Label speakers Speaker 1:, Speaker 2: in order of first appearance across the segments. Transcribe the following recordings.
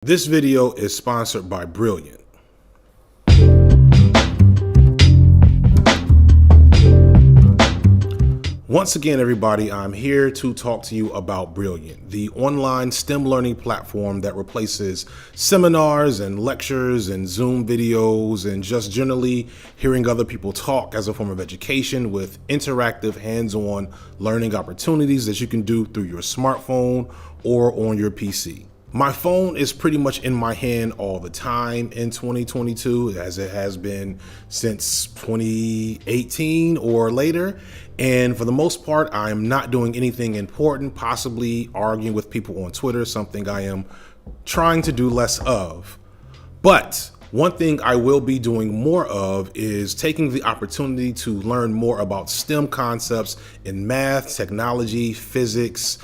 Speaker 1: This video is sponsored by Brilliant. Once again, everybody, I'm here to talk to you about Brilliant, the online STEM learning platform that replaces seminars and lectures and Zoom videos and just generally hearing other people talk as a form of education with interactive hands-on learning opportunities that you can do through your smartphone or on your PC. My phone is pretty much in my hand all the time in 2022, as it has been since 2018 or later. And for the most part, I'm not doing anything important, possibly arguing with people on Twitter, something I am trying to do less of. But one thing I will be doing more of is taking the opportunity to learn more about STEM concepts in math, technology, physics,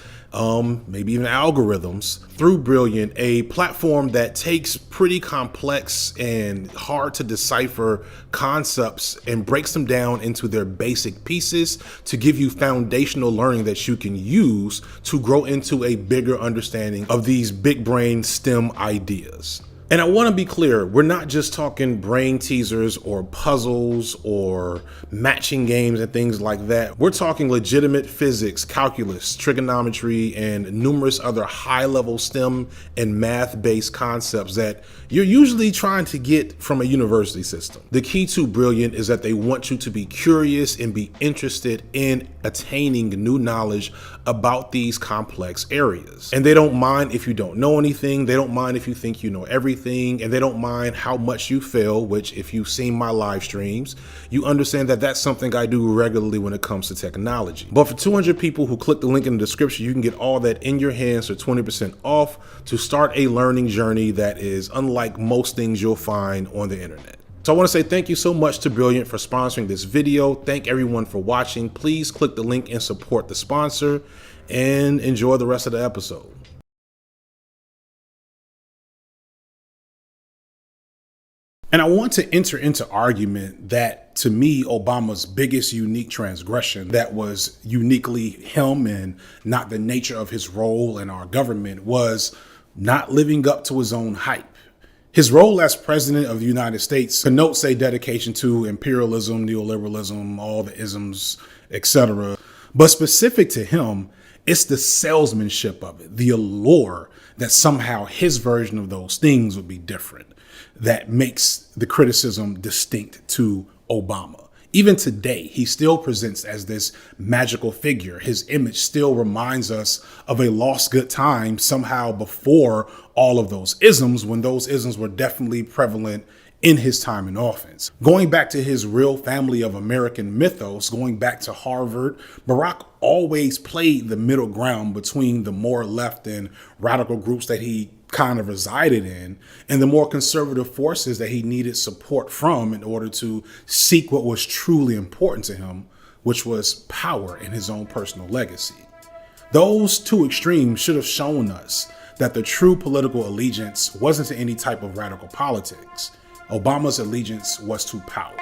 Speaker 1: maybe even algorithms through Brilliant, a platform that takes pretty complex and hard to decipher concepts and breaks them down into their basic pieces to give you foundational learning that you can use to grow into a bigger understanding of these big brain STEM ideas. And I want to be clear, we're not just talking brain teasers or puzzles or matching games and things like that. We're talking legitimate physics, calculus, trigonometry, and numerous other high-level STEM and math-based concepts that you're usually trying to get from a university system. The key to Brilliant is that they want you to be curious and be interested in attaining new knowledge about these complex areas. And they don't mind if you don't know anything. They don't mind if you think you know everything, and they don't mind how much you fail, which if you've seen my live streams, you understand that that's something I do regularly when it comes to technology. But for 200 people who click the link in the description, you can get all that in your hands for 20% off to start a learning journey that is unlike most things you'll find on the internet. So I want to say thank you so much to Brilliant for sponsoring this video. Thank everyone for watching. Please click the link and support the sponsor and enjoy the rest of the episode. And I want to enter into argument that, to me, Obama's biggest unique transgression that was uniquely him and not the nature of his role in our government was not living up to his own hype. His role as president of the United States connotes a dedication to imperialism, neoliberalism, all the isms, etc. But specific to him, it's the salesmanship of it, the allure that somehow his version of those things would be different, that makes the criticism distinct to Obama. Even today, he still presents as this magical figure. His image still reminds us of a lost good time somehow before all of those isms, when those isms were definitely prevalent in his time in office. Going back to his real family of American mythos, going back to Harvard, Barack always played the middle ground between the more left and radical groups that he kind of resided in and the more conservative forces that he needed support from in order to seek what was truly important to him, which was power and his own personal legacy. Those two extremes should have shown us that the true political allegiance wasn't to any type of radical politics. Obama's allegiance was to power.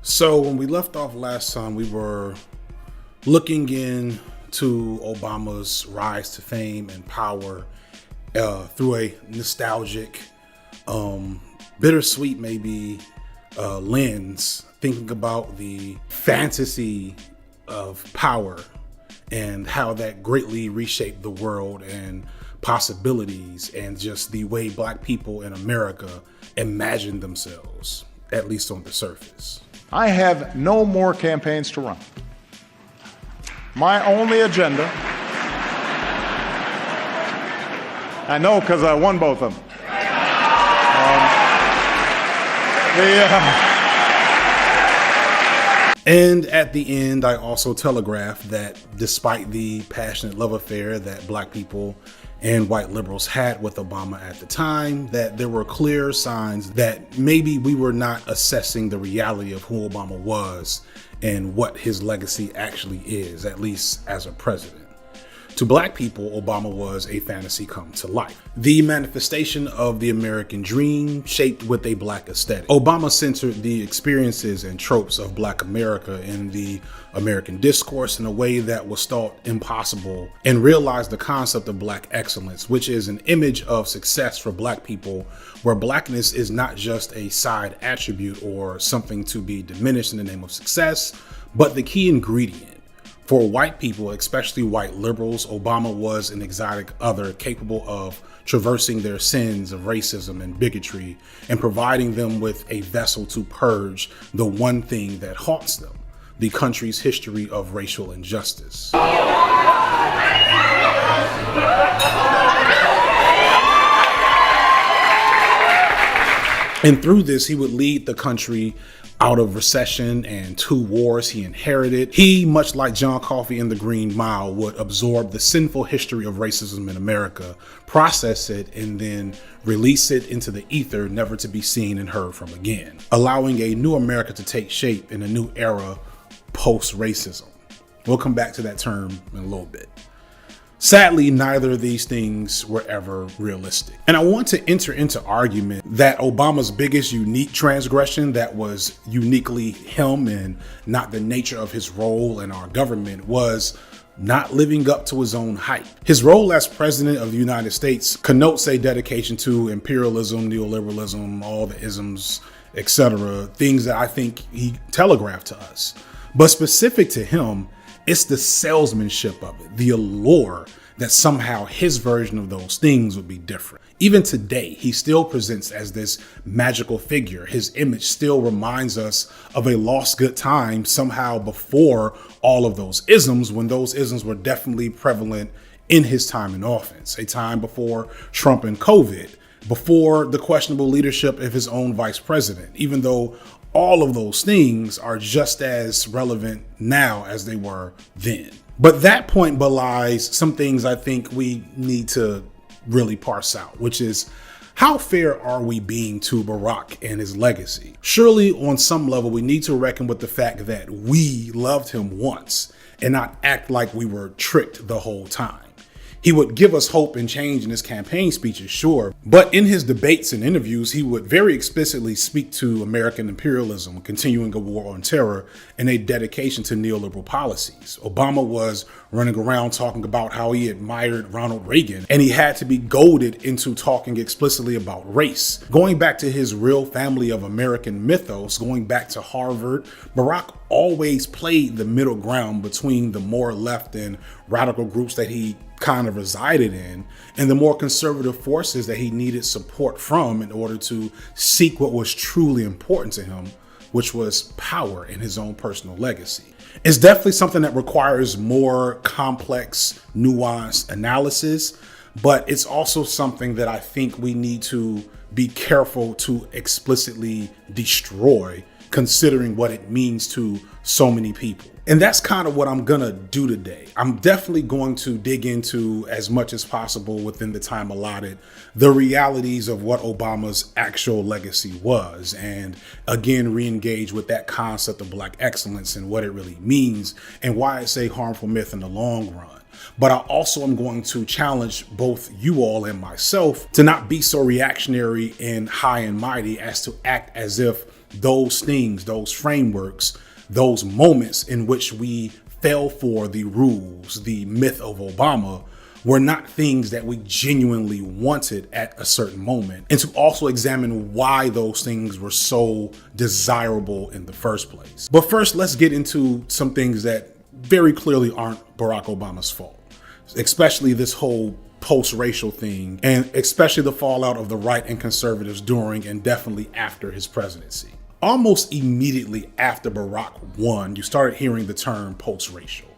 Speaker 1: So when we left off last time, we were looking into Obama's rise to fame and power through a nostalgic, bittersweet maybe lens, thinking about the fantasy of power and how that greatly reshaped the world and possibilities and just the way Black people in America imagine themselves, at least on the surface.
Speaker 2: I have no more campaigns to run. My only agenda, I know because I won both of them.
Speaker 1: And at the end, I also telegraphed that despite the passionate love affair that Black people and white liberals had with Obama at the time, that there were clear signs that maybe we were not assessing the reality of who Obama was and what his legacy actually is, at least as a president. To black people, Obama was a fantasy come to life, the manifestation of the American dream shaped with a black aesthetic. Obama centered the experiences and tropes of black America in the American discourse in a way that was thought impossible, and realized the concept of black excellence, which is an image of success for black people, where blackness is not just a side attribute or something to be diminished in the name of success, but the key ingredient. For white people, especially white liberals, Obama was an exotic other capable of traversing their sins of racism and bigotry and providing them with a vessel to purge the one thing that haunts them, the country's history of racial injustice. And through this, he would lead the country out of recession and 2 wars he inherited. He, much like John Coffey in The Green Mile, would absorb the sinful history of racism in America, process it, and then release it into the ether, never to be seen and heard from again, allowing a new America to take shape in a new era post-racism. We'll come back to that term in a little bit. Sadly, neither of these things were ever realistic. And I want to enter into argument that Obama's biggest unique transgression that was uniquely him and not the nature of his role in our government was not living up to his own hype. His role as president of the United States connotes a dedication to imperialism, neoliberalism, all the isms, etc., things that I think he telegraphed to us. But specific to him, it's the salesmanship of it, the allure that somehow his version of those things would be different. Even today, he still presents as this magical figure. His image still reminds us of a lost good time somehow before all of those isms, when those isms were definitely prevalent in his time in office, a time before Trump and COVID, before the questionable leadership of his own vice president, even though all of those things are just as relevant now as they were then. But that point belies some things I think we need to really parse out, which is, how fair are we being to Barack and his legacy? Surely on some level, we need to reckon with the fact that we loved him once and not act like we were tricked the whole time. He would give us hope and change in his campaign speeches, sure, but in his debates and interviews, he would very explicitly speak to American imperialism, continuing a war on terror, and a dedication to neoliberal policies. Obama was running around talking about how he admired Ronald Reagan, and he had to be goaded into talking explicitly about race. Going back to his real family of American mythos, going back to Harvard, Barack always played the middle ground between the more left and radical groups that he kind of resided in, and the more conservative forces that he needed support from in order to seek what was truly important to him, which was power and his own personal legacy. It's definitely something that requires more complex, nuanced analysis, but it's also something that I think we need to be careful to explicitly destroy, considering what it means to so many people. And that's kind of what I'm gonna do today. I'm definitely going to dig into, as much as possible within the time allotted, the realities of what Obama's actual legacy was, and again, re-engage with that concept of black excellence and what it really means and why it's a harmful myth in the long run. But I also am going to challenge both you all and myself to not be so reactionary and high and mighty as to act as if those things, those frameworks, those moments in which we fell for the rules, the myth of Obama, were not things that we genuinely wanted at a certain moment, and to also examine why those things were so desirable in the first place. But first, let's get into some things that very clearly aren't Barack Obama's fault, especially this whole post-racial thing, and especially the fallout of the right and conservatives during and definitely after his presidency. Almost immediately after Barack won, you started hearing the term post-racial.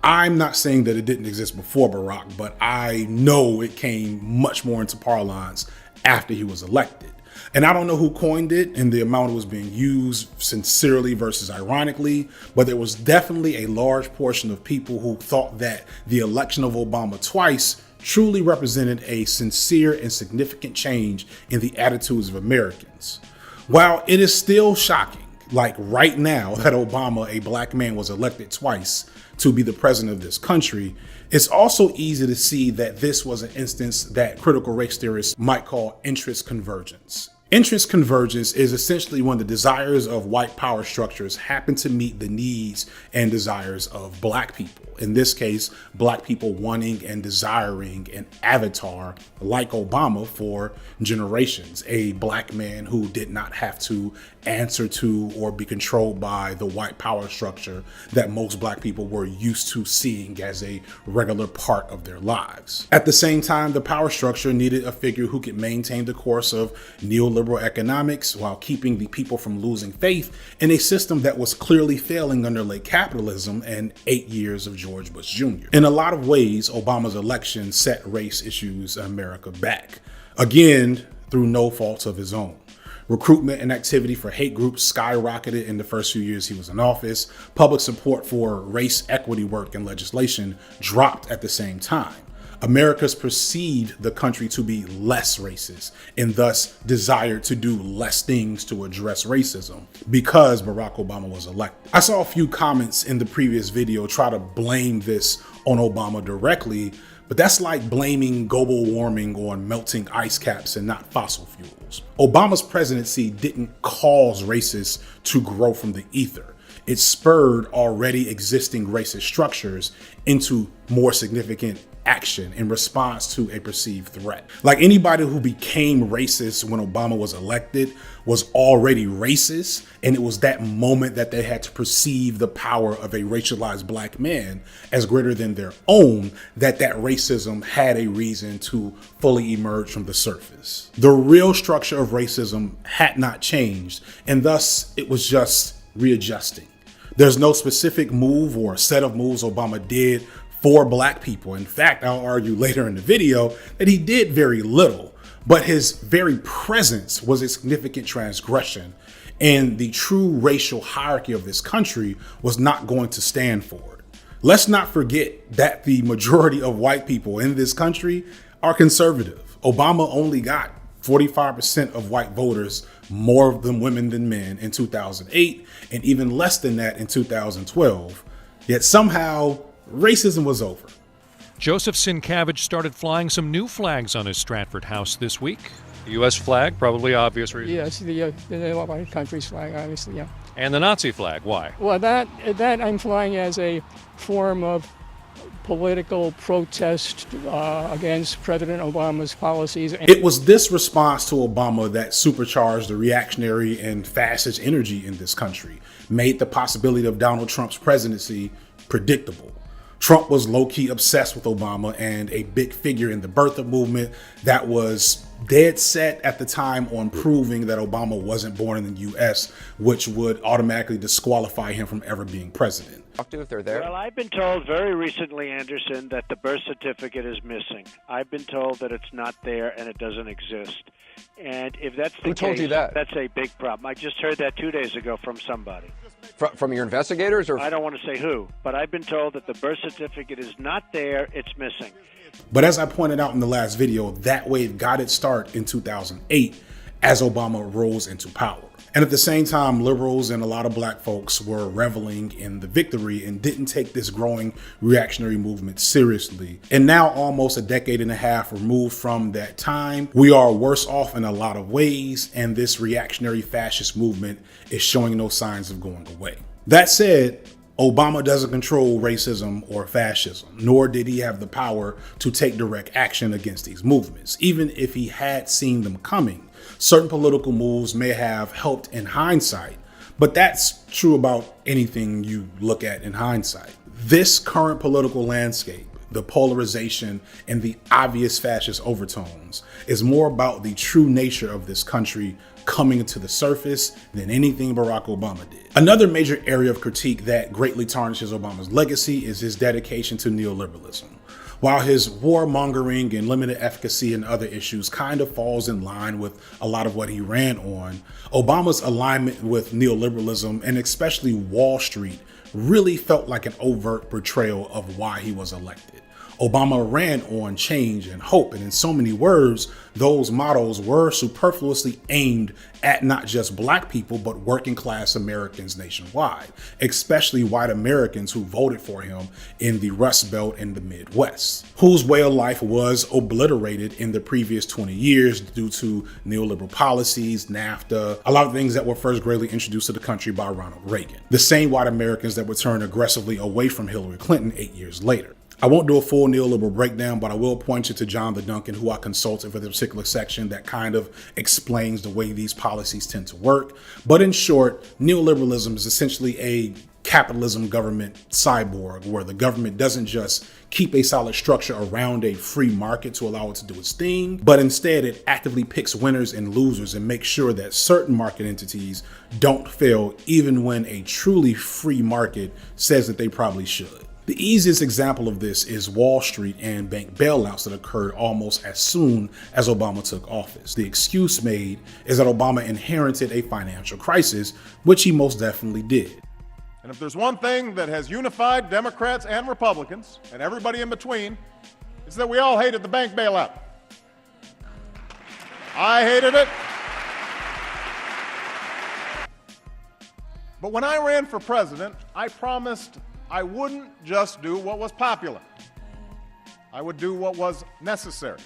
Speaker 1: I'm not saying that it didn't exist before Barack, but I know it came much more into parlance after he was elected. And I don't know who coined it and the amount it was being used sincerely versus ironically, but there was definitely a large portion of people who thought that the election of Obama twice truly represented a sincere and significant change in the attitudes of Americans. While it is still shocking, like right now, that Obama, a black man, was elected twice to be the president of this country, it's also easy to see that this was an instance that critical race theorists might call interest convergence. Interest convergence is essentially when the desires of white power structures happen to meet the needs and desires of black people. In this case, black people wanting and desiring an avatar like Obama for generations, a black man who did not have to answer to or be controlled by the white power structure that most black people were used to seeing as a regular part of their lives. At the same time, the power structure needed a figure who could maintain the course of neoliberal economics while keeping the people from losing faith in a system that was clearly failing under late capitalism and 8 years of George Bush Jr. In a lot of ways, Obama's election set race issues in America back, again, through no fault of his own. Recruitment and activity for hate groups skyrocketed in the first few years he was in office. Public support for race equity work and legislation dropped at the same time. Americans perceived the country to be less racist and thus desired to do less things to address racism because Barack Obama was elected. I saw a few comments in the previous video try to blame this on Obama directly, but that's like blaming global warming on melting ice caps and not fossil fuels. Obama's presidency didn't cause racists to grow from the ether. It spurred already existing racist structures into more significant action in response to a perceived threat. Like anybody who became racist when Obama was elected was already racist, and it was that moment that they had to perceive the power of a racialized black man as greater than their own, that racism had a reason to fully emerge from the surface. The real structure of racism had not changed, and thus it was just readjusting. There's no specific move or set of moves Obama did for black people. In fact, I'll argue later in the video that he did very little, but his very presence was a significant transgression, and the true racial hierarchy of this country was not going to stand for it. Let's not forget that the majority of white people in this country are conservative. Obama only got 45% of white voters, more of them women than men, in 2008, and even less than that in 2012. Yet somehow, racism was over.
Speaker 3: Joseph Sienkiewicz started flying some new flags on his Stratford house this week. The U.S. flag, probably obvious reason.
Speaker 4: Yes, the country's flag, obviously, yeah.
Speaker 3: And the Nazi flag, why?
Speaker 4: Well, that I'm flying as a form of political protest against President Obama's policies.
Speaker 1: It was this response to Obama that supercharged the reactionary and fascist energy in this country, made the possibility of Donald Trump's presidency predictable. Trump was low-key obsessed with Obama and a big figure in the birther movement that was dead set at the time on proving that Obama wasn't born in the U.S., which would automatically disqualify him from ever being president.
Speaker 5: If they're there.
Speaker 6: Well, I've been told very recently, Anderson, that the birth certificate is missing. I've been told that it's not there and it doesn't exist. And if that's the case,
Speaker 5: told you that?
Speaker 6: That's a big problem. I just heard that 2 days ago from somebody.
Speaker 5: From your investigators? Or
Speaker 6: I don't want to say who, but I've been told that the birth certificate is not there, it's missing.
Speaker 1: But as I pointed out in the last video, that wave got its start in 2008 as Obama rose into power. And at the same time, liberals and a lot of black folks were reveling in the victory and didn't take this growing reactionary movement seriously. And now, almost a decade and a half removed from that time, we are worse off in a lot of ways, and this reactionary fascist movement is showing no signs of going away. That said, Obama doesn't control racism or fascism, nor did he have the power to take direct action against these movements. Even if he had seen them coming, certain political moves may have helped in hindsight, but that's true about anything you look at in hindsight. This current political landscape, the polarization and the obvious fascist overtones, is more about the true nature of this country coming to the surface than anything Barack Obama did. Another major area of critique that greatly tarnishes Obama's legacy is his dedication to neoliberalism. While his warmongering and limited efficacy and other issues kind of falls in line with a lot of what he ran on, Obama's alignment with neoliberalism and especially Wall Street really felt like an overt betrayal of why he was elected. Obama ran on change and hope, and in so many words, those mottos were superfluously aimed at not just black people, but working class Americans nationwide, especially white Americans who voted for him in the Rust Belt and the Midwest, whose way of life was obliterated in the previous 20 years due to neoliberal policies, NAFTA, a lot of things that were first greatly introduced to the country by Ronald Reagan. The same white Americans that would turn aggressively away from Hillary Clinton 8 years later. I won't do a full neoliberal breakdown, but I will point you to John the Duncan, who I consulted for this particular section that kind of explains the way these policies tend to work. But in short, neoliberalism is essentially a capitalism government cyborg, where the government doesn't just keep a solid structure around a free market to allow it to do its thing, but instead it actively picks winners and losers and makes sure that certain market entities don't fail, even when a truly free market says that they probably should. The easiest example of this is Wall Street and bank bailouts that occurred almost as soon as Obama took office. The excuse made is that Obama inherited a financial crisis, which he most definitely did.
Speaker 2: And if there's one thing that has unified Democrats and Republicans and everybody in between, it's that we all hated the bank bailout. I hated it. But when I ran for president, I promised I wouldn't just do what was popular. I would do what was necessary.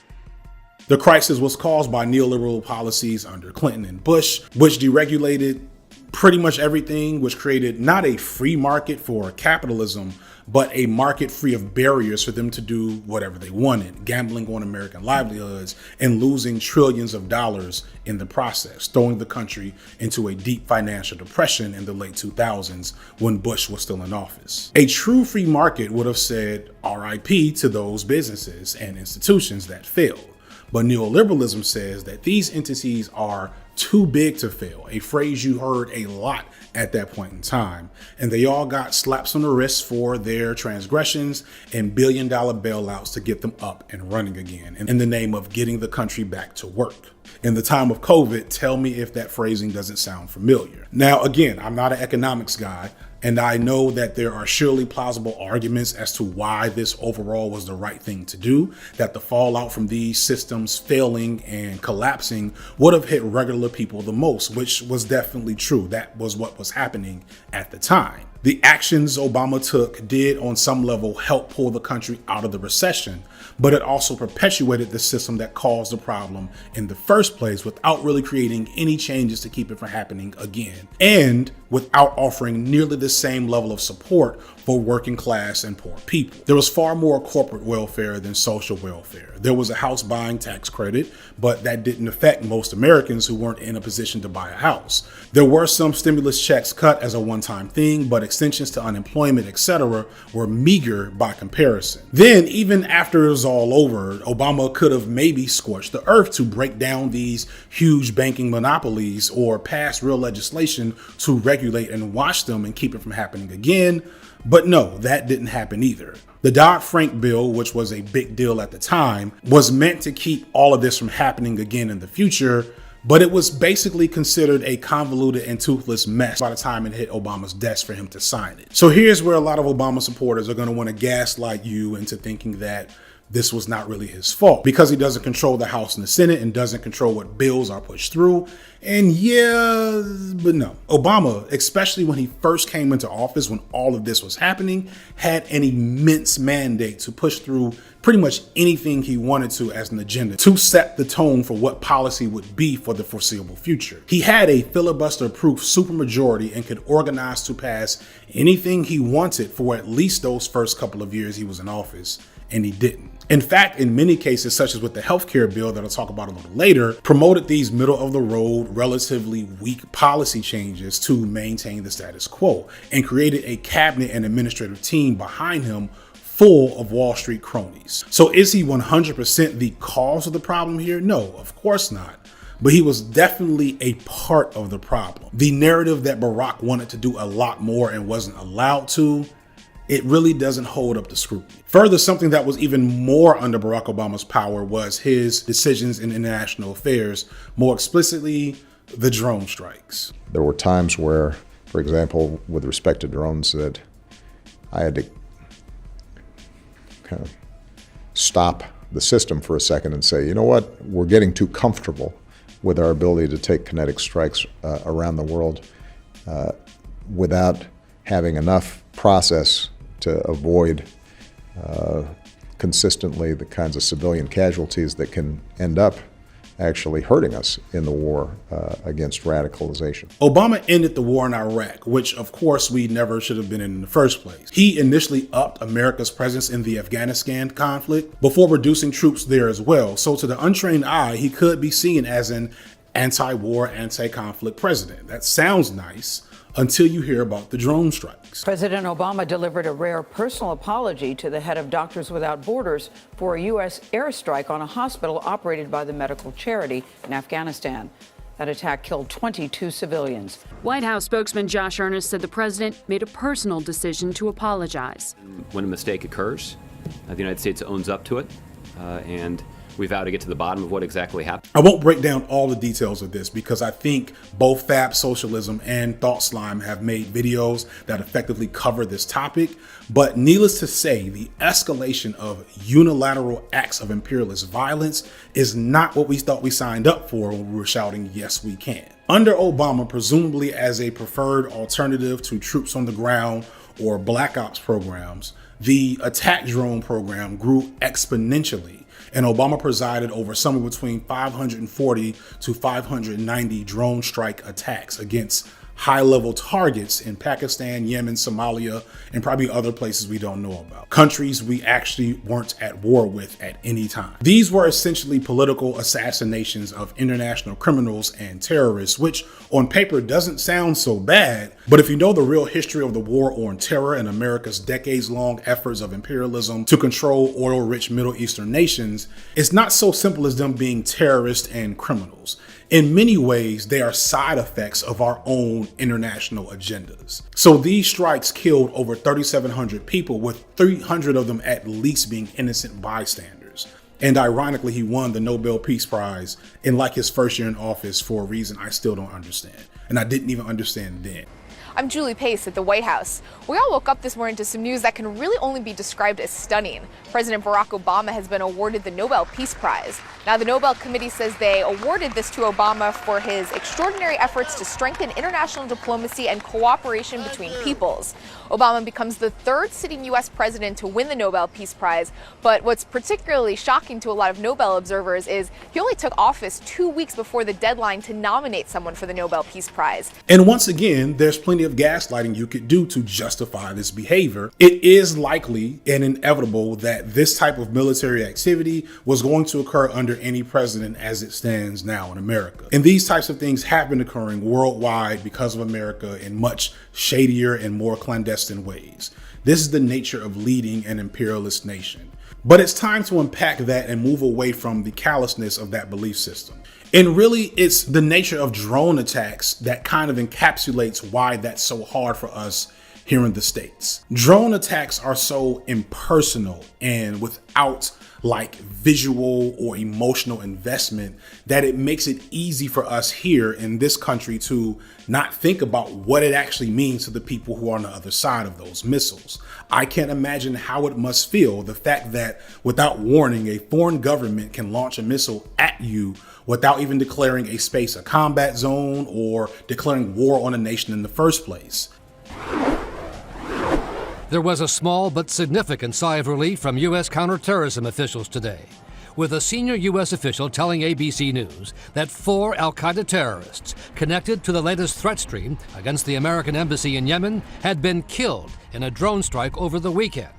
Speaker 1: The crisis was caused by neoliberal policies under Clinton and Bush, which deregulated pretty much everything, which created not a free market for capitalism, but a market free of barriers for them to do whatever they wanted, gambling on American livelihoods and losing trillions of dollars in the process, throwing the country into a deep financial depression in the late 2000s when Bush was still in office. A true free market would have said RIP to those businesses and institutions that failed. But neoliberalism says that these entities are too big to fail, a phrase you heard a lot at that point in time. And they all got slaps on the wrist for their transgressions and billion-dollar bailouts to get them up and running again in the name of getting the country back to work. In the time of COVID, tell me if that phrasing doesn't sound familiar. Now, again, I'm not an economics guy, and I know that there are surely plausible arguments as to why this overall was the right thing to do, that the fallout from these systems failing and collapsing would have hit regular people the most, which was definitely true. That was what was happening at the time. The actions Obama took did on some level help pull the country out of the recession, but it also perpetuated the system that caused the problem in the first place without really creating any changes to keep it from happening again, and without offering nearly the same level of support for working class and poor people. There was far more corporate welfare than social welfare. There was a house buying tax credit, but that didn't affect most Americans who weren't in a position to buy a house. There were some stimulus checks cut as a one-time thing, but extensions to unemployment, etc., were meager by comparison. Then, even after it was all over, Obama could have maybe scorched the earth to break down these huge banking monopolies or pass real legislation to regulate and watch them and keep it from happening again. But no, that didn't happen either. The Dodd-Frank bill, which was a big deal at the time, was meant to keep all of this from happening again in the future, but it was basically considered a convoluted and toothless mess by the time it hit Obama's desk for him to sign it. So here's where a lot of Obama supporters are going to want to gaslight you into thinking that this was not really his fault because he doesn't control the House and the Senate and doesn't control what bills are pushed through. And yeah, but no. Obama, especially when he first came into office, when all of this was happening, had an immense mandate to push through pretty much anything he wanted to as an agenda to set the tone for what policy would be for the foreseeable future. He had a filibuster-proof supermajority and could organize to pass anything he wanted for at least those first couple of years he was in office, and he didn't. In fact, in many cases, such as with the healthcare bill that I'll talk about a little later, promoted these middle-of-the-road, relatively weak policy changes to maintain the status quo and created a cabinet and administrative team behind him full of Wall Street cronies. So is he 100% the cause of the problem here? No, of course not. But he was definitely a part of the problem. The narrative that Barack wanted to do a lot more and wasn't allowed to, it really doesn't hold up to scrutiny. Further, something that was even more under Barack Obama's power was his decisions in international affairs, more explicitly, the drone strikes.
Speaker 7: There were times where, for example, with respect to drones, that I had to kind of stop the system for a second and say, you know what, we're getting too comfortable with our ability to take kinetic strikes around the world without having enough process to avoid consistently the kinds of civilian casualties that can end up actually hurting us in the war against radicalization.
Speaker 1: Obama ended the war in Iraq, which of course we never should have been in the first place. He initially upped America's presence in the Afghanistan conflict before reducing troops there as well. So to the untrained eye, he could be seen as an anti-war, anti-conflict president. That sounds nice until you hear about the drone strikes.
Speaker 8: President Obama delivered a rare personal apology to the head of Doctors Without Borders for a U.S. airstrike on a hospital operated by the medical charity in Afghanistan. That attack killed 22 civilians.
Speaker 9: White House spokesman Josh Earnest said the president made a personal decision to apologize.
Speaker 10: When a mistake occurs, the United States owns up to it, and we vow to get to the bottom of what exactly happened.
Speaker 1: I won't break down all the details of this because I think both Fab Socialism and Thought Slime have made videos that effectively cover this topic. But needless to say, the escalation of unilateral acts of imperialist violence is not what we thought we signed up for when we were shouting, yes, we can. Under Obama, presumably as a preferred alternative to troops on the ground or black ops programs, the attack drone program grew exponentially. And Obama presided over somewhere between 540 to 590 drone strike attacks against high-level targets in Pakistan, Yemen, Somalia, and probably other places we don't know about. Countries we actually weren't at war with at any time. These were essentially political assassinations of international criminals and terrorists, which on paper doesn't sound so bad, but if you know the real history of the war on terror and America's decades-long efforts of imperialism to control oil-rich Middle Eastern nations, it's not so simple as them being terrorists and criminals. In many ways, they are side effects of our own international agendas. So these strikes killed over 3,700 people, with 300 of them at least being innocent bystanders. And ironically, he won the Nobel Peace Prize in like his first year in office for a reason I still don't understand. And I didn't even understand then.
Speaker 11: I'm Julie Pace at the White House. We all woke up this morning to some news that can really only be described as stunning. President Barack Obama has been awarded the Nobel Peace Prize. Now, the Nobel Committee says they awarded this to Obama for his extraordinary efforts to strengthen international diplomacy and cooperation between peoples. Obama becomes the third sitting U.S. president to win the Nobel Peace Prize. But what's particularly shocking to a lot of Nobel observers is he only took office 2 weeks before the deadline to nominate someone for the Nobel Peace Prize.
Speaker 1: And once again, there's plenty of gaslighting you could do to justify this behavior. It is likely and inevitable that this type of military activity was going to occur under any president as it stands now in America. And these types of things have been occurring worldwide because of America in much shadier and more clandestine ways. This is the nature of leading an imperialist nation. But it's time to unpack that and move away from the callousness of that belief system. And really, it's the nature of drone attacks that kind of encapsulates why that's so hard for us here in the States. Drone attacks are so impersonal and without like visual or emotional investment that it makes it easy for us here in this country to not think about what it actually means to the people who are on the other side of those missiles. I can't imagine how it must feel, the fact that without warning, a foreign government can launch a missile at you without even declaring a space a combat zone or declaring war on a nation in the first place.
Speaker 12: There was a small but significant sigh of relief from U.S. counterterrorism officials today, with a senior U.S. official telling ABC News that 4 al-Qaeda terrorists connected to the latest threat stream against the American embassy in Yemen had been killed in a drone strike over the weekend.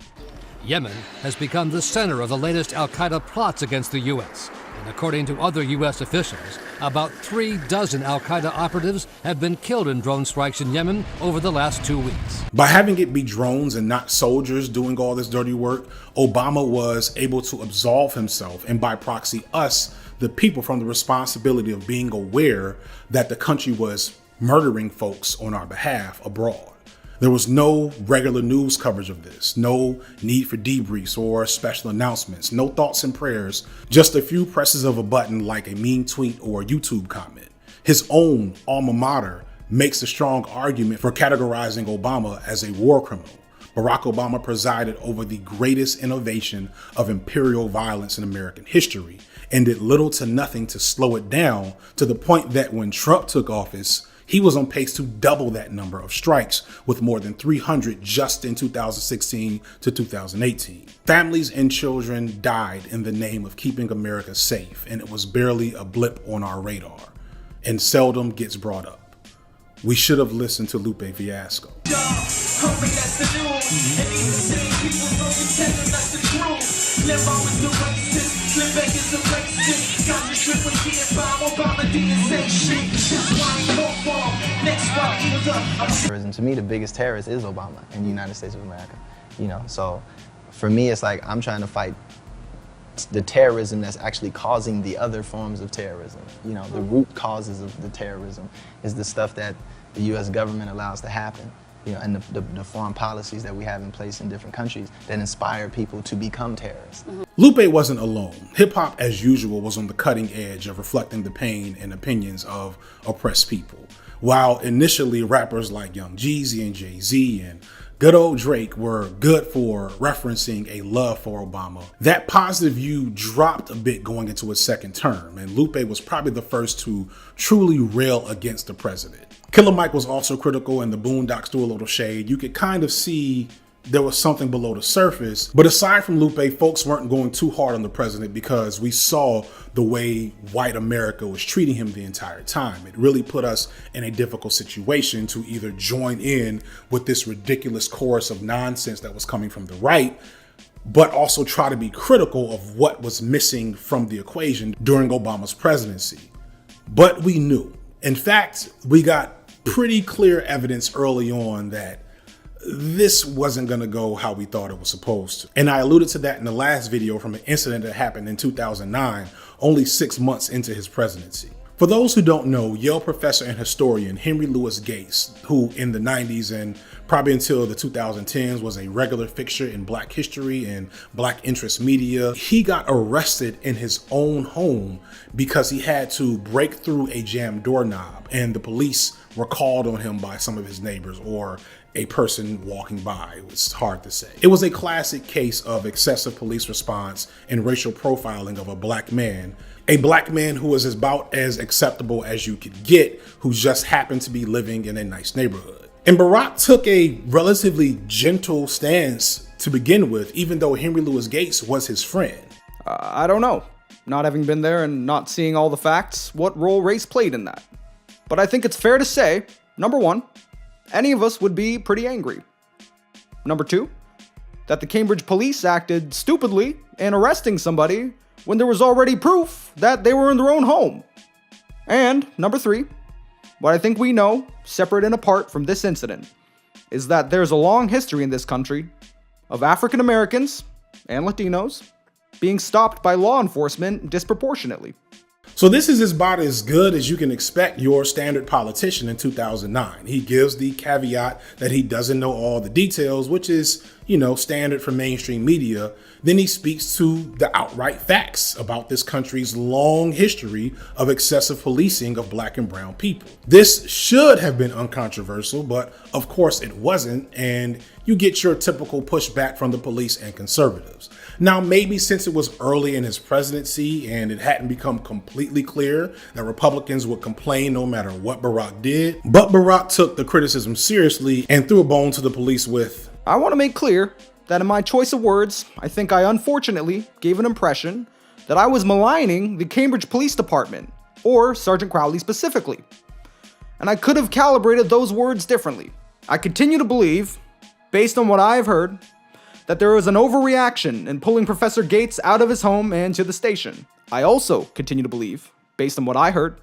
Speaker 12: Yemen has become the center of the latest al-Qaeda plots against the U.S., and according to other U.S. officials, about 36 al-Qaeda operatives have been killed in drone strikes in Yemen over the last 2 weeks.
Speaker 1: By having it be drones and not soldiers doing all this dirty work, Obama was able to absolve himself and by proxy us, the people, from the responsibility of being aware that the country was murdering folks on our behalf abroad. There was no regular news coverage of this, no need for debriefs or special announcements, no thoughts and prayers, just a few presses of a button like a mean tweet or a YouTube comment. His own alma mater makes a strong argument for categorizing Obama as a war criminal. Barack Obama presided over the greatest innovation of imperial violence in American history and did little to nothing to slow it down, to the point that when Trump took office, he was on pace to double that number of strikes, with more than 300 just in 2016 to 2018. Families and children died in the name of keeping America safe, and it was barely a blip on our radar, and seldom gets brought up. We should have listened to Lupe Fiasco.
Speaker 13: To me, the biggest terrorist is Obama in the United States of America. You know, so for me, it's like I'm trying to fight the terrorism that's actually causing the other forms of terrorism. You know, the root causes of the terrorism is the stuff that the U.S. government allows to happen. You know, and the foreign policies that we have in place in different countries that inspire people to become terrorists.
Speaker 1: Lupe wasn't alone. Hip-hop, as usual, was on the cutting edge of reflecting the pain and opinions of oppressed people. While initially rappers like Young Jeezy and Jay-Z and good old Drake were good for referencing a love for Obama, that positive view dropped a bit going into his second term, and Lupe was probably the first to truly rail against the president. Killer Mike was also critical, and the Boondocks threw a little shade. You could kind of see there was something below the surface. But aside from Lupe, folks weren't going too hard on the president because we saw the way white America was treating him the entire time. It really put us in a difficult situation to either join in with this ridiculous chorus of nonsense that was coming from the right, but also try to be critical of what was missing from the equation during Obama's presidency. But we knew. In fact, we got pretty clear evidence early on that this wasn't going to go how we thought it was supposed to. And I alluded to that in the last video from an incident that happened in 2009, only 6 months into his presidency. For those who don't know, Yale professor and historian Henry Louis Gates, who in the 90s and probably until the 2010s was a regular fixture in Black history and Black interest media, he got arrested in his own home because he had to break through a jammed doorknob, and the police were called on him by some of his neighbors or a person walking by. It was hard to say. It was a classic case of excessive police response and racial profiling of a black man who was about as acceptable as you could get, who just happened to be living in a nice neighborhood. And Barack took a relatively gentle stance to begin with, even though Henry Louis Gates was his friend.
Speaker 14: I don't know. Not having been there and not seeing all the facts, what role race played in that. But I think it's fair to say, number one, any of us would be pretty angry. Number two, that the Cambridge police acted stupidly in arresting somebody when there was already proof that they were in their own home. And number three, what I think we know, separate and apart from this incident, is that there's a long history in this country of African Americans and Latinos being stopped by law enforcement disproportionately.
Speaker 1: So this is about as good as you can expect your standard politician in 2009. He gives the caveat that he doesn't know all the details, which is, standard for mainstream media. Then he speaks to the outright facts about this country's long history of excessive policing of Black and brown people. This should have been uncontroversial, but of course it wasn't, and you get your typical pushback from the police and conservatives. Now, maybe since it was early in his presidency and it hadn't become completely clear that Republicans would complain no matter what Barack did, but Barack took the criticism seriously and threw a bone to the police with,
Speaker 14: I want to make clear that in my choice of words, I think I unfortunately gave an impression that I was maligning the Cambridge Police Department, or Sergeant Crowley specifically. And I could have calibrated those words differently. I continue to believe, based on what I have heard, that there was an overreaction in pulling Professor Gates out of his home and to the station. I also continue to believe, based on what I heard,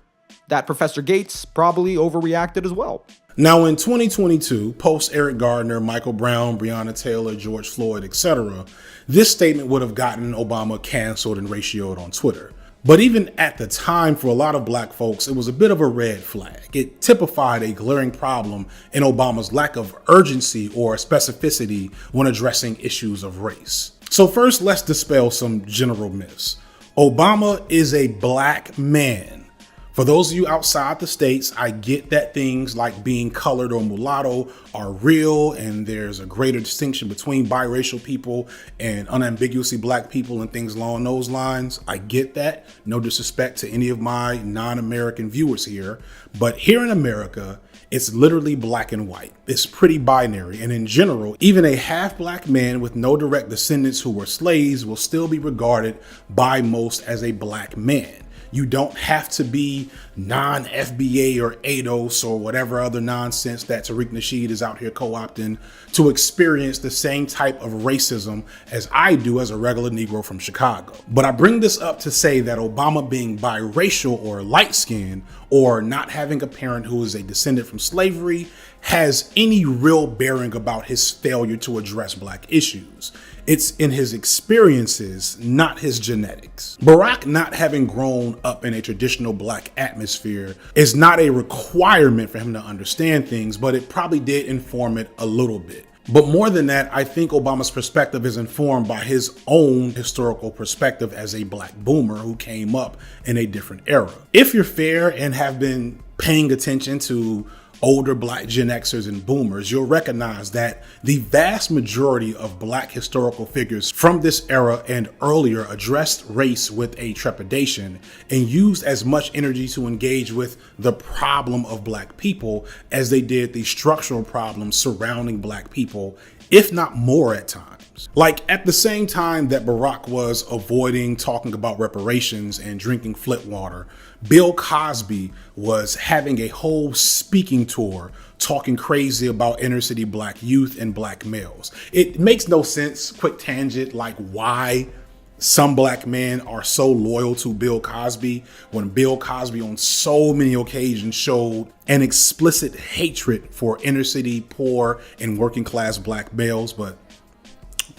Speaker 14: that Professor Gates probably overreacted as well.
Speaker 1: Now in 2022, post Eric Gardner, Michael Brown, Breonna Taylor, George Floyd, etc., this statement would have gotten Obama canceled and ratioed on Twitter. But even at the time, for a lot of Black folks, it was a bit of a red flag. It typified a glaring problem in Obama's lack of urgency or specificity when addressing issues of race. So first, let's dispel some general myths. Obama is a Black man For those of you outside the States, I get that things like being colored or mulatto are real, and there's a greater distinction between biracial people and unambiguously black people and things along those lines. I get that. No disrespect to any of my non-American viewers here. But here in America, it's literally black and white. It's pretty binary. And in general, even a half black man with no direct descendants who were slaves will still be regarded by most as a black man. You don't have to be non-FBA or ADOS or whatever other nonsense that Tariq Nasheed is out here co-opting to experience the same type of racism as I do as a regular Negro from Chicago. But I bring this up to say that Obama being biracial or light-skinned or not having a parent who is a descendant from slavery has any real bearing about his failure to address black issues. It's in his experiences, not his genetics. Barack not having grown up in a traditional black atmosphere is not a requirement for him to understand things, but it probably did inform it a little bit. But more than that, I think Obama's perspective is informed by his own historical perspective as a black boomer who came up in a different era. If you're fair and have been paying attention to older black Gen Xers and boomers, you'll recognize that the vast majority of black historical figures from this era and earlier addressed race with a trepidation and used as much energy to engage with the problem of black people as they did the structural problems surrounding black people, if not more at times. Like at the same time that Barack was avoiding talking about reparations and drinking Flint water, Bill Cosby was having a whole speaking tour talking crazy about inner city black youth and black males. It makes no sense, quick tangent, like why some black men are so loyal to Bill Cosby when Bill Cosby on so many occasions showed an explicit hatred for inner city poor and working class black males, but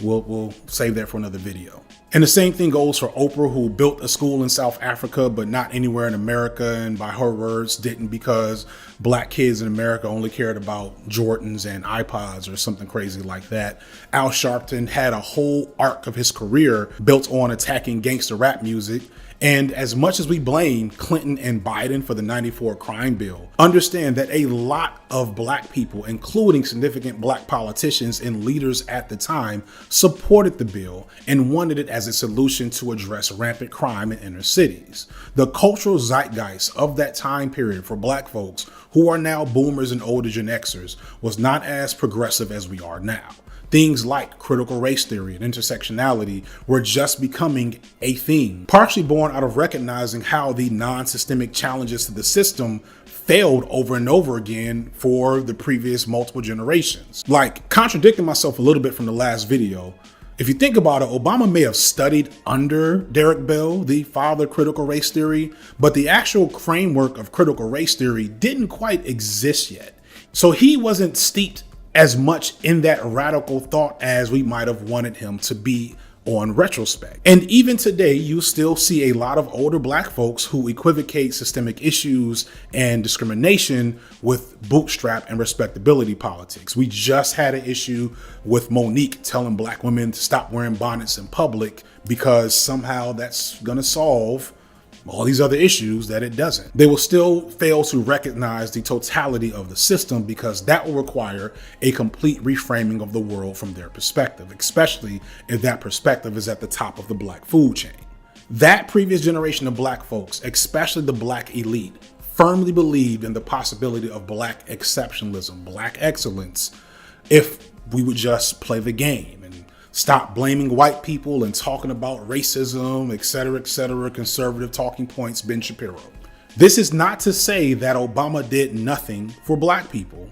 Speaker 1: we'll save that for another video. And the same thing goes for Oprah, who built a school in South Africa, but not anywhere in America. And by her words, didn't because black kids in America only cared about Jordans and iPods or something crazy like that. Al Sharpton had a whole arc of his career built on attacking gangster rap music. And as much as we blame Clinton and Biden for the '94 crime bill, understand that a lot of black people, including significant black politicians and leaders at the time, supported the bill and wanted it as a solution to address rampant crime in inner cities. The cultural zeitgeist of that time period for black folks who are now boomers and older Gen Xers was not as progressive as we are now. Things like critical race theory and intersectionality were just becoming a thing, partially born out of recognizing how the non-systemic challenges to the system failed over and over again for the previous multiple generations. Like, contradicting myself a little bit from the last video, if you think about it, Obama may have studied under Derek Bell, the father of critical race theory, but the actual framework of critical race theory didn't quite exist yet. So he wasn't steeped as much in that radical thought as we might have wanted him to be on retrospect. And even today, you still see a lot of older black folks who equivocate systemic issues and discrimination with bootstrap and respectability politics. We just had an issue with Monique telling black women to stop wearing bonnets in public because somehow that's gonna solve all these other issues that it doesn't. They will still fail to recognize the totality of the system because that will require a complete reframing of the world from their perspective, especially if that perspective is at the top of the black food chain. That previous generation of black folks, especially the black elite, firmly believed in the possibility of black exceptionalism, black excellence, if we would just play the game and stop blaming white people and talking about racism, etc., conservative talking points, Ben Shapiro. This is not to say that Obama did nothing for black people.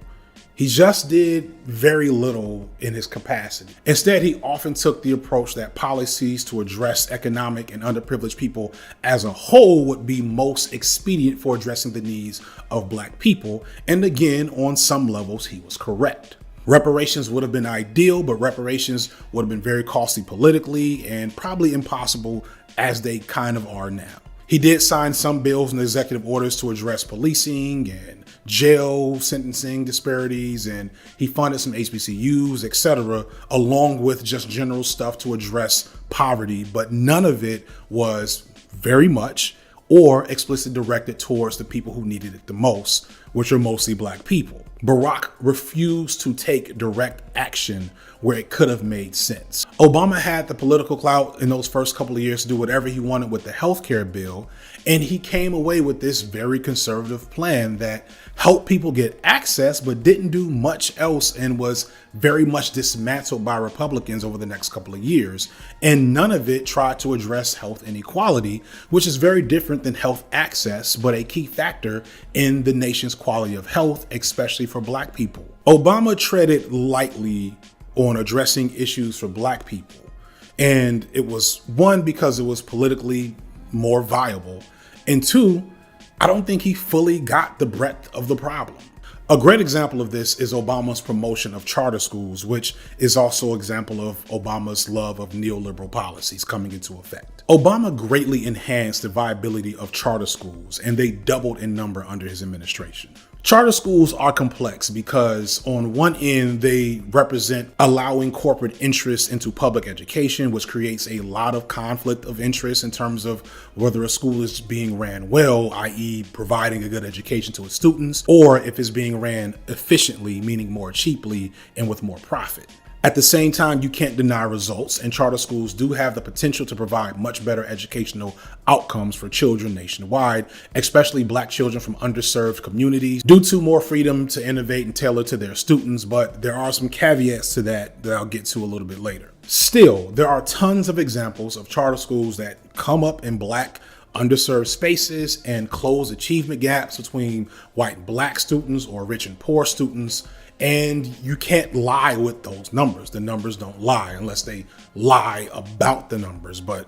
Speaker 1: He just did very little in his capacity. Instead, he often took the approach that policies to address economic and underprivileged people as a whole would be most expedient for addressing the needs of black people. And again, on some levels, he was correct. Reparations would have been ideal, but reparations would have been very costly politically and probably impossible as they kind of are now. He did sign some bills and executive orders to address policing and jail sentencing disparities, and he funded some HBCUs, etc., along with just general stuff to address poverty, but none of it was very much or explicitly directed towards the people who needed it the most, which are mostly black people. Barack refused to take direct action where it could have made sense. Obama had the political clout in those first couple of years to do whatever he wanted with the healthcare bill, and he came away with this very conservative plan that helped people get access but didn't do much else and was very much dismantled by Republicans over the next couple of years. And none of it tried to address health inequality, which is very different than health access, but a key factor in the nation's quality of health, especially for black people. Obama treaded lightly on addressing issues for black people. And it was, one, because it was politically more viable, and two, I don't think he fully got the breadth of the problem. A great example of this is Obama's promotion of charter schools, which is also an example of Obama's love of neoliberal policies coming into effect. Obama greatly enhanced the viability of charter schools, and they doubled in number under his administration. Charter schools are complex because on one end, they represent allowing corporate interests into public education, which creates a lot of conflict of interest in terms of whether a school is being ran well, i.e. providing a good education to its students, or if it's being ran efficiently, meaning more cheaply and with more profit. At the same time, you can't deny results, and charter schools do have the potential to provide much better educational outcomes for children nationwide, especially black children from underserved communities, due to more freedom to innovate and tailor to their students. But there are some caveats to that I'll get to a little bit later. Still, there are tons of examples of charter schools that come up in black underserved spaces and close achievement gaps between white and black students or rich and poor students. And you can't lie with those numbers. The numbers don't lie unless they lie about the numbers, but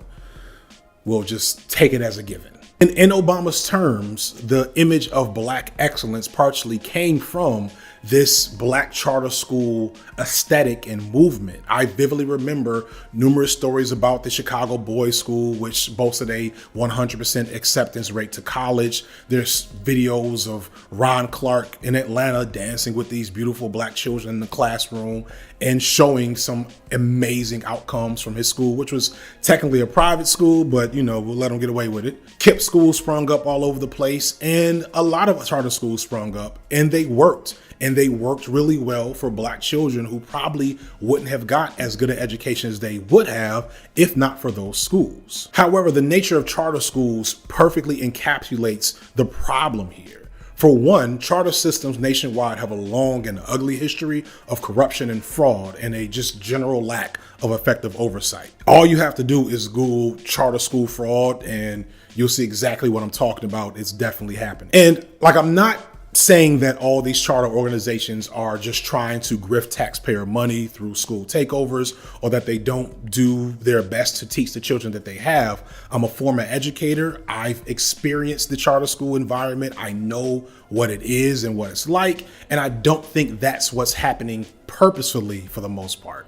Speaker 1: we'll just take it as a given. In Obama's terms, the image of black excellence partially came from this black charter school aesthetic and movement. I vividly remember numerous stories about the Chicago Boys School, which boasted a 100% acceptance rate to college. There's videos of Ron Clark in Atlanta dancing with these beautiful black children in the classroom and showing some amazing outcomes from his school, which was technically a private school, but we'll let them get away with it. KIPP schools sprung up all over the place, and a lot of charter schools sprung up, and they worked. And they worked really well for black children who probably wouldn't have got as good an education as they would have if not for those schools. However, the nature of charter schools perfectly encapsulates the problem here. For one, charter systems nationwide have a long and ugly history of corruption and fraud and a just general lack of effective oversight. All you have to do is Google charter school fraud and you'll see exactly what I'm talking about. It's definitely happening. And I'm not saying that all these charter organizations are just trying to grift taxpayer money through school takeovers or that they don't do their best to teach the children that they have. I'm a former educator. I've experienced the charter school environment. I know what it is and what it's like. And I don't think that's what's happening purposefully for the most part.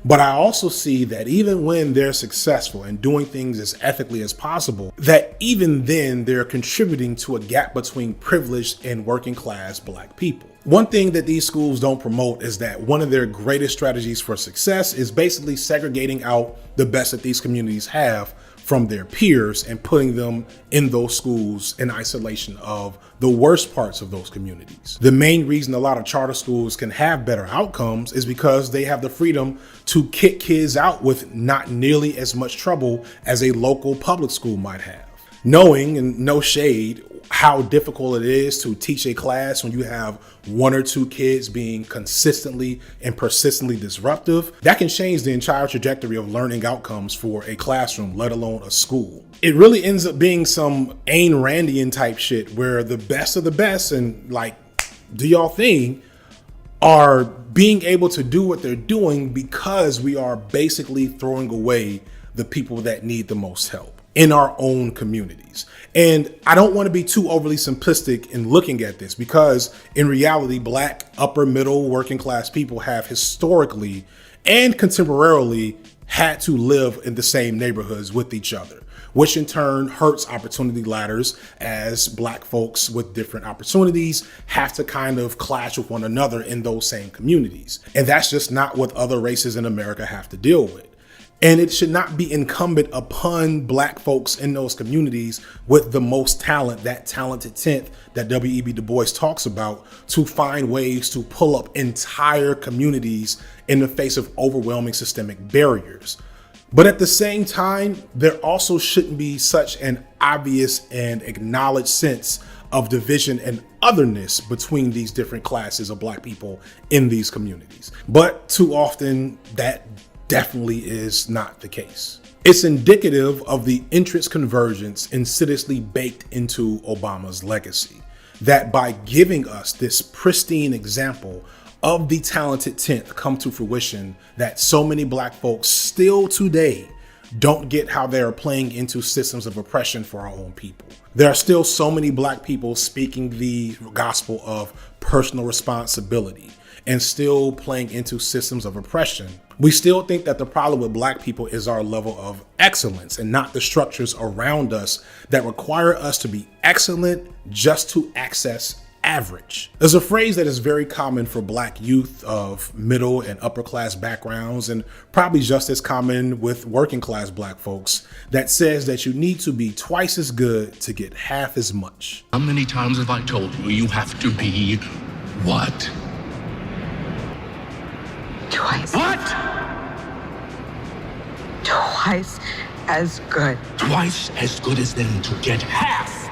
Speaker 1: But I also see that even when they're successful and doing things as ethically as possible, that even then they're contributing to a gap between privileged and working class black people. One thing that these schools don't promote is that one of their greatest strategies for success is basically segregating out the best that these communities have from their peers and putting them in those schools in isolation of the worst parts of those communities. The main reason a lot of charter schools can have better outcomes is because they have the freedom to kick kids out with not nearly as much trouble as a local public school might have. Knowing, and no shade, how difficult it is to teach a class when you have one or two kids being consistently and persistently disruptive, that can change the entire trajectory of learning outcomes for a classroom, let alone a school. It really ends up being some Ayn Randian type shit where the best of the best and do y'all thing are being able to do what they're doing because we are basically throwing away the people that need the most help in our own communities. And I don't want to be too overly simplistic in looking at this because in reality, black, upper middle, working class people have historically and contemporarily had to live in the same neighborhoods with each other, which in turn hurts opportunity ladders as black folks with different opportunities have to kind of clash with one another in those same communities. And that's just not what other races in America have to deal with. And it should not be incumbent upon black folks in those communities with the most talent, that talented tenth that W.E.B. Du Bois talks about, to find ways to pull up entire communities in the face of overwhelming systemic barriers. But at the same time, there also shouldn't be such an obvious and acknowledged sense of division and otherness between these different classes of black people in these communities. But too often that definitely is not the case. It's indicative of the interest convergence insidiously baked into Obama's legacy, that by giving us this pristine example of the talented tenth come to fruition, that so many black folks still today don't get how they are playing into systems of oppression for our own people. There are still so many black people speaking the gospel of personal responsibility and still playing into systems of oppression. We still think that the problem with black people is our level of excellence and not the structures around us that require us to be excellent just to access average. There's a phrase that is very common for black youth of middle and upper class backgrounds, and probably just as common with working class black folks, that says that you need to be twice as good to get half as much.
Speaker 15: How many times have I told you you have to be what?
Speaker 16: Twice.
Speaker 15: What?
Speaker 16: Twice as good.
Speaker 15: Twice as good as them to get half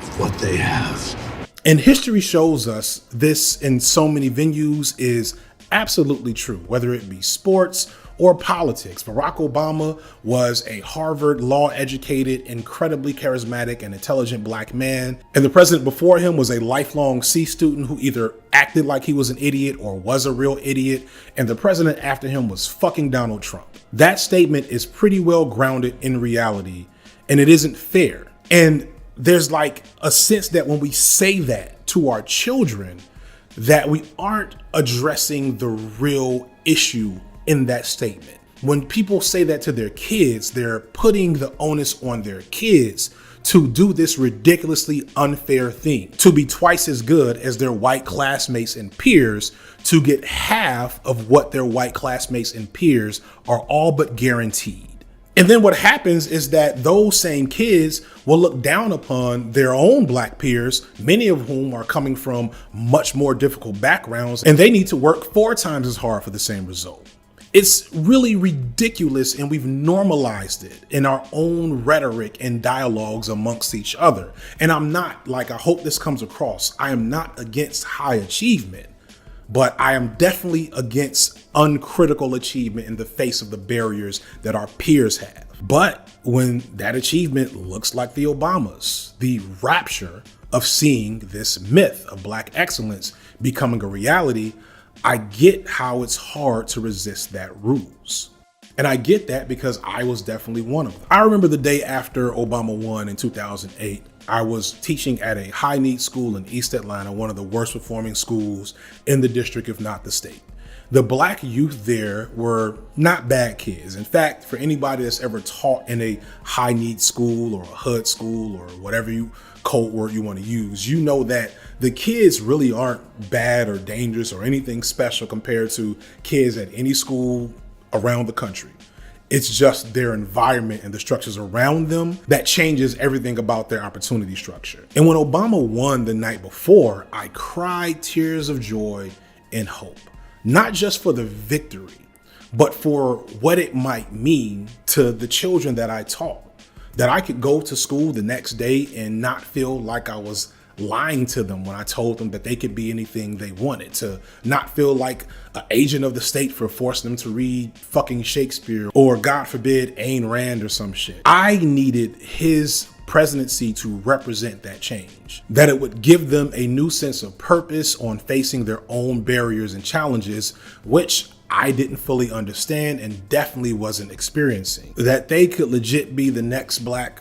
Speaker 15: of what they have.
Speaker 1: And history shows us this in so many venues is absolutely true, whether it be sports or politics. Barack Obama was a Harvard law educated, incredibly charismatic and intelligent black man. And the president before him was a lifelong C student who either acted like he was an idiot or was a real idiot. And the president after him was fucking Donald Trump. That statement is pretty well grounded in reality, and it isn't fair. And there's like a sense that when we say that to our children, that we aren't addressing the real issue in that statement. When people say that to their kids, they're putting the onus on their kids to do this ridiculously unfair thing, to be twice as good as their white classmates and peers, to get half of what their white classmates and peers are all but guaranteed. And then what happens is that those same kids will look down upon their own black peers, many of whom are coming from much more difficult backgrounds, and they need to work 4 times as hard for the same result. It's really ridiculous, and we've normalized it in our own rhetoric and dialogues amongst each other. And I'm not, like, I hope this comes across, I am not against high achievement, but I am definitely against uncritical achievement in the face of the barriers that our peers have. But when that achievement looks like the Obamas, the rapture of seeing this myth of black excellence becoming a reality, I get how it's hard to resist that ruse. And I get that because I was definitely one of them. I remember the day after Obama won in 2008, I was teaching at a high need school in East Atlanta, one of the worst performing schools in the district, if not the state. The black youth there were not bad kids. In fact, for anybody that's ever taught in a high need school or a hood school or whatever code word you want to use, you know that the kids really aren't bad or dangerous or anything special compared to kids at any school around the country. It's just their environment and the structures around them that changes everything about their opportunity structure. And when Obama won the night before, I cried tears of joy and hope, not just for the victory, but for what it might mean to the children that I taught, that I could go to school the next day and not feel like I was lying to them when I told them that they could be anything they wanted, to not feel like an agent of the state for forcing them to read fucking Shakespeare or, God forbid, Ayn Rand or some shit. I needed his presidency to represent that change, that it would give them a new sense of purpose on facing their own barriers and challenges, which I didn't fully understand and definitely wasn't experiencing, that they could legit be the next black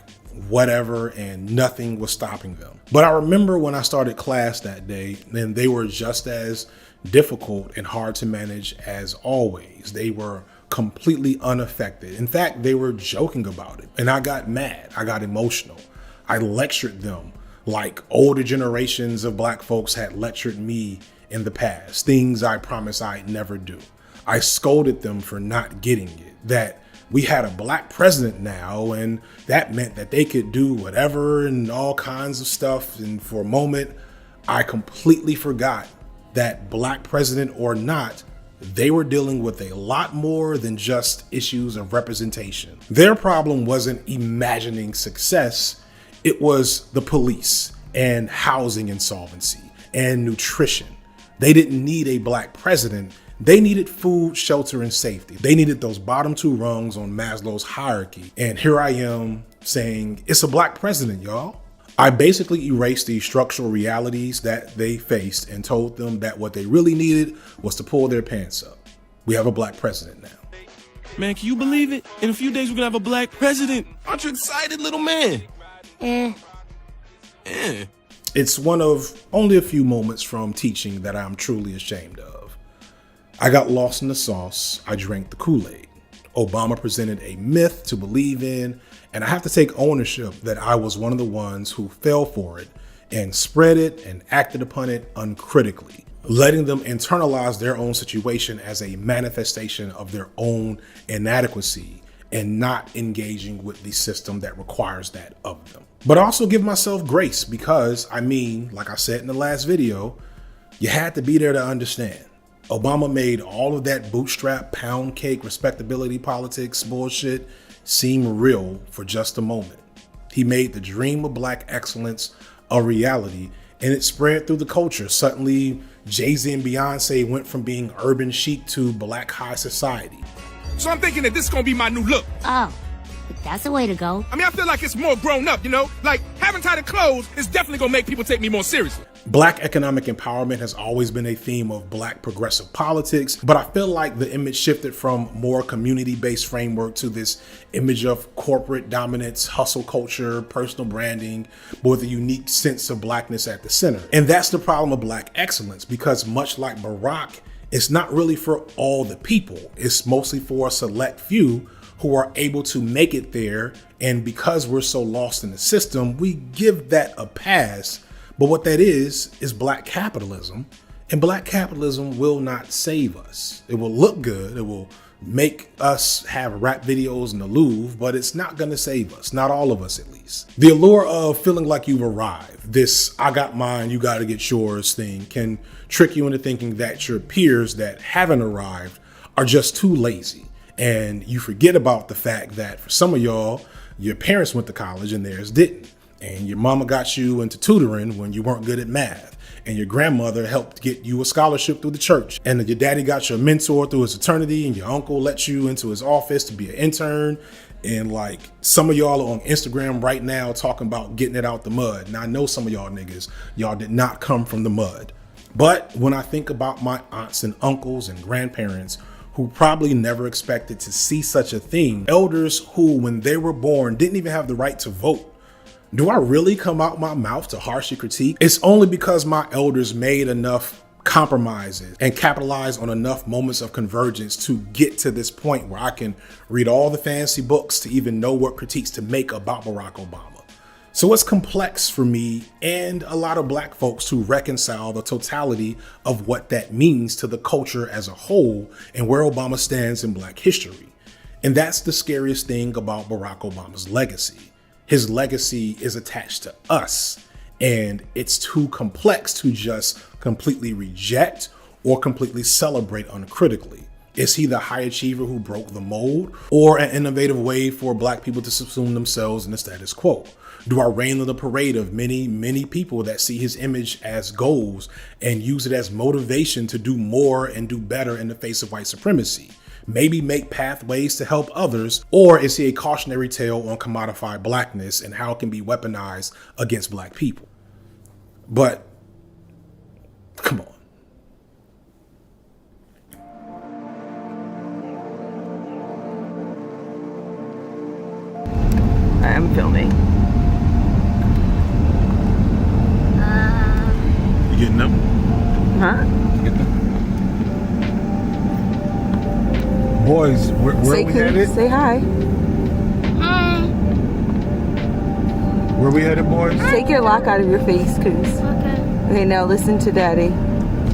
Speaker 1: whatever and nothing was stopping them. But I remember when I started class that day, and they were just as difficult and hard to manage as always. They were completely unaffected. In fact, they were joking about it. And I got mad. I got emotional. I lectured them like older generations of black folks had lectured me in the past, things I promised I'd never do. I scolded them for not getting it, that we had a black president now, and that meant that they could do whatever and all kinds of stuff. And for a moment, I completely forgot that black president or not, they were dealing with a lot more than just issues of representation. Their problem wasn't imagining success. It was the police and housing insolvency and nutrition. They didn't need a black president. They needed food, shelter, and safety. They needed those bottom two rungs on Maslow's hierarchy. And here I am saying, it's a black president, y'all. I basically erased the structural realities that they faced and told them that what they really needed was to pull their pants up. We have a black president now.
Speaker 17: Man, can you believe it? In a few days, we're gonna have a black president. Aren't you excited, little man?
Speaker 1: It's one of only a few moments from teaching that I'm truly ashamed of. I got lost in the sauce. I drank the Kool-Aid. Obama presented a myth to believe in, and I have to take ownership that I was one of the ones who fell for it and spread it and acted upon it uncritically, letting them internalize their own situation as a manifestation of their own inadequacy and not engaging with the system that requires that of them. But I also give myself grace because, like I said in the last video, you had to be there to understand. Obama made all of that bootstrap, pound cake, respectability politics bullshit seem real for just a moment. He made the dream of black excellence a reality, and it spread through the culture. Suddenly, Jay-Z and Beyonce went from being urban chic to black high society.
Speaker 17: So I'm thinking that this is gonna be my new look.
Speaker 18: Oh, that's the way to go.
Speaker 17: I feel like it's more grown up, you know? Like, having tighter clothes is definitely gonna make people take me more seriously.
Speaker 1: Black economic empowerment has always been a theme of black progressive politics, but I feel like the image shifted from more community-based framework to this image of corporate dominance, hustle culture, personal branding, but with a unique sense of blackness at the center. And that's the problem of black excellence, because much like Barack, it's not really for all the people. It's mostly for a select few who are able to make it there. And because we're so lost in the system, we give that a pass. But what that is black capitalism, and black capitalism will not save us. It will look good. It will make us have rap videos in the Louvre, but it's not going to save us. Not all of us, at least. The allure of feeling like you've arrived, this I got mine, you got to get yours thing, can trick you into thinking that your peers that haven't arrived are just too lazy. And you forget about the fact that for some of y'all, your parents went to college and theirs didn't. And your mama got you into tutoring when you weren't good at math. And your grandmother helped get you a scholarship through the church. And your daddy got you a mentor through his fraternity, and your uncle let you into his office to be an intern. And like some of y'all are on Instagram right now talking about getting it out the mud. Now I know some of y'all niggas, y'all did not come from the mud. But when I think about my aunts and uncles and grandparents who probably never expected to see such a thing, elders who when they were born didn't even have the right to vote, do I really come out my mouth to harshly critique? It's only because my elders made enough compromises and capitalized on enough moments of convergence to get to this point where I can read all the fancy books to even know what critiques to make about Barack Obama. So it's complex for me and a lot of black folks to reconcile the totality of what that means to the culture as a whole and where Obama stands in black history. And that's the scariest thing about Barack Obama's legacy. His legacy is attached to us, and it's too complex to just completely reject or completely celebrate uncritically. Is he the high achiever who broke the mold, or an innovative way for black people to subsume themselves in the status quo? Do I rain on the parade of many, many people that see his image as goals and use it as motivation to do more and do better in the face of white supremacy? Maybe make pathways to help others, or is he a cautionary tale on commodified blackness and how it can be weaponized against black people? But come on.
Speaker 19: I am filming.
Speaker 17: You getting them?
Speaker 19: Huh?
Speaker 1: Boys, where we headed?
Speaker 19: Say hi.
Speaker 18: Hi.
Speaker 1: Where we headed, boys?
Speaker 19: Take your lock out of your face, Coos.
Speaker 18: Okay.
Speaker 19: Okay, now listen to Daddy.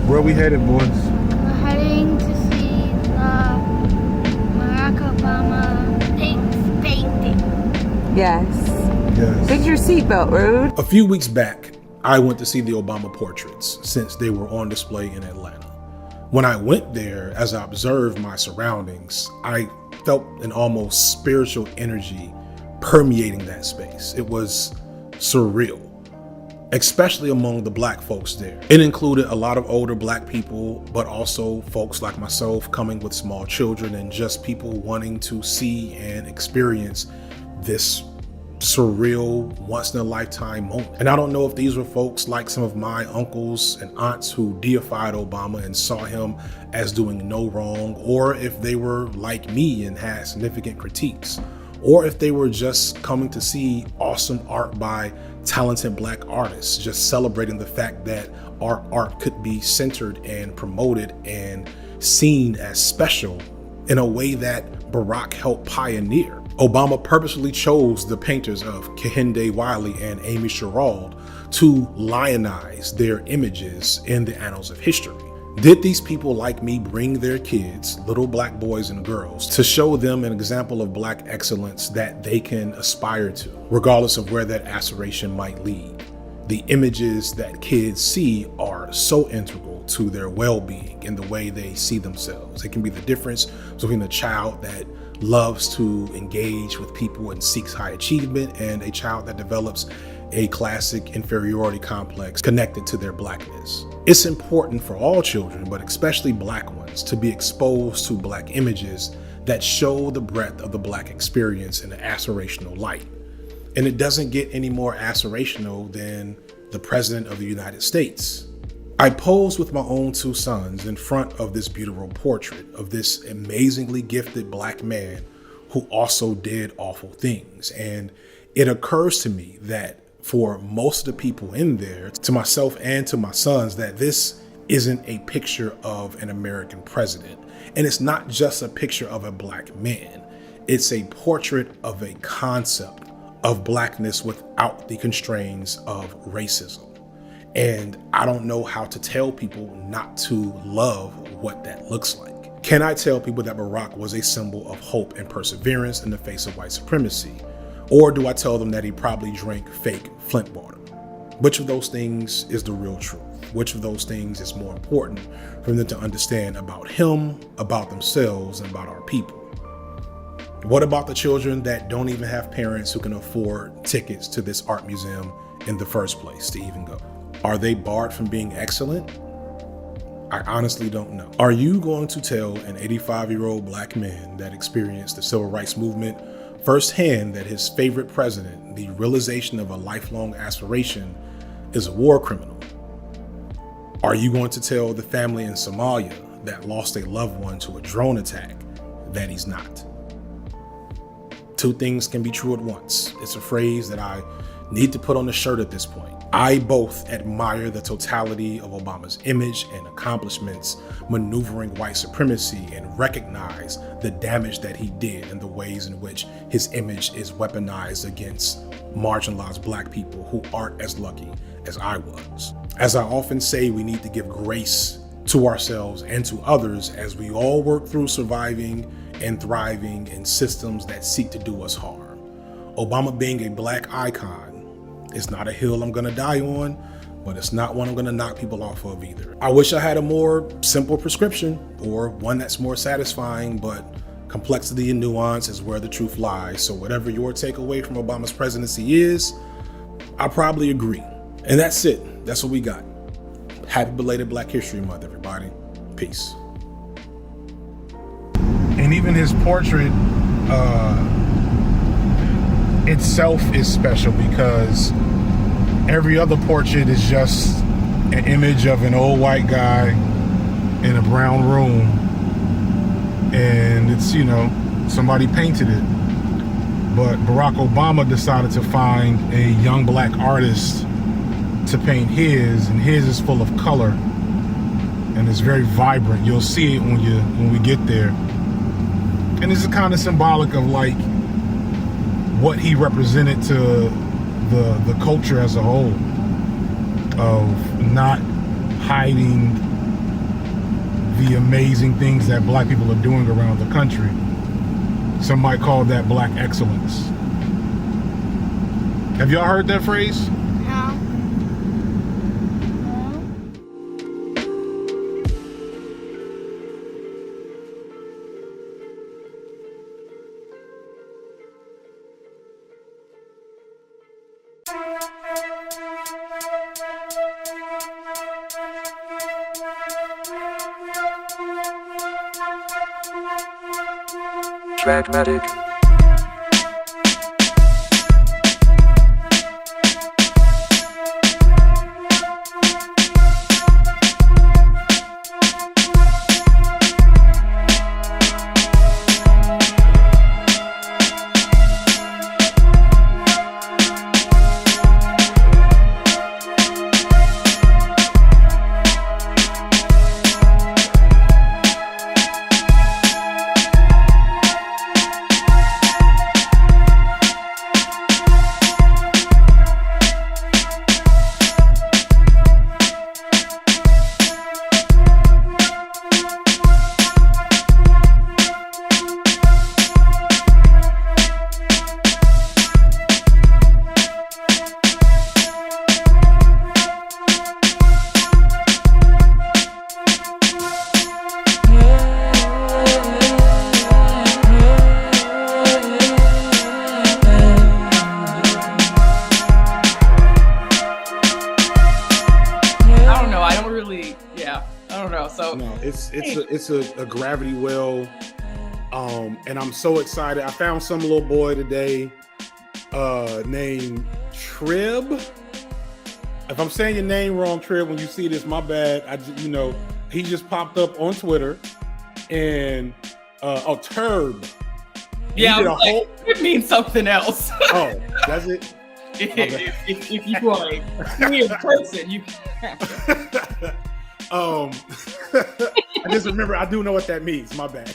Speaker 1: Where we headed, boys?
Speaker 18: We're heading to see Barack Obama
Speaker 19: Yes.
Speaker 1: Yes.
Speaker 19: Fix your seatbelt, Rude.
Speaker 1: A few weeks back, I went to see the Obama portraits since they were on display in Atlanta. When I went there, as I observed my surroundings, I felt an almost spiritual energy permeating that space. It was surreal, especially among the black folks there. It included a lot of older black people, but also folks like myself coming with small children and just people wanting to see and experience this surreal, once-in-a-lifetime moment. And I don't know if these were folks like some of my uncles and aunts who deified Obama and saw him as doing no wrong, or if they were like me and had significant critiques, or if they were just coming to see awesome art by talented black artists, just celebrating the fact that our art could be centered and promoted and seen as special in a way that Barack helped pioneer. Obama purposely chose the painters of Kehinde Wiley and Amy Sherald to lionize their images in the annals of history. Did these people like me bring their kids, little black boys and girls, to show them an example of black excellence that they can aspire to, regardless of where that aspiration might lead? The images that kids see are so integral to their well-being in the way they see themselves. It can be the difference between a child that loves to engage with people and seeks high achievement and a child that develops a classic inferiority complex connected to their blackness. It's important for all children, but especially black ones, to be exposed to black images that show the breadth of the black experience in an aspirational light. And it doesn't get any more aspirational than the President of the United States. I posed with my own two sons in front of this beautiful portrait of this amazingly gifted black man who also did awful things. And it occurs to me that for most of the people in there, to myself and to my sons, that this isn't a picture of an American president. And it's not just a picture of a black man. It's a portrait of a concept of blackness without the constraints of racism. And I don't know how to tell people not to love what that looks like. Can I tell people that Barack was a symbol of hope and perseverance in the face of white supremacy? Or do I tell them that he probably drank fake Flint water? Which of those things is the real truth? Which of those things is more important for them to understand about him, about themselves, and about our people? What about the children that don't even have parents who can afford tickets to this art museum in the first place to even go? Are they barred from being excellent? I honestly don't know. Are you going to tell an 85-year-old black man that experienced the civil rights movement firsthand that his favorite president, the realization of a lifelong aspiration, is a war criminal? Are you going to tell the family in Somalia that lost a loved one to a drone attack that he's not? Two things can be true at once. It's a phrase that I need to put on the shirt at this point. I both admire the totality of Obama's image and accomplishments maneuvering white supremacy and recognize the damage that he did and the ways in which his image is weaponized against marginalized black people who aren't as lucky as I was. As I often say, we need to give grace to ourselves and to others as we all work through surviving and thriving in systems that seek to do us harm. Obama being a black icon is not a hill I'm gonna die on, but it's not one I'm gonna knock people off of either. I wish I had a more simple prescription or one that's more satisfying, but complexity and nuance is where the truth lies. So whatever your takeaway from Obama's presidency is, I probably agree. And that's it. That's what we got. Happy belated Black History Month, everybody. Peace.
Speaker 20: And even his portrait itself is special because every other portrait is just an image of an old white guy in a brown room, and it's, you know, somebody painted it. But Barack Obama decided to find a young black artist to paint his, and his is full of color and it's very vibrant. You'll see it when we get there. And this is kind of symbolic of like what he represented to the culture as a whole, of not hiding the amazing things that black people are doing around the country. Some might call that black excellence. Have y'all heard that phrase?
Speaker 21: Pragmatic.
Speaker 1: It's a gravity well, and I'm so excited. I found some little boy today named Trib. If I'm saying your name wrong, Trib, when you see this, my bad. He just popped up on Twitter, and Turb.
Speaker 22: Yeah, it means something else.
Speaker 1: Oh, does it?
Speaker 22: if you are a weird person, you.
Speaker 1: I just remember, I do know what that means. My bad.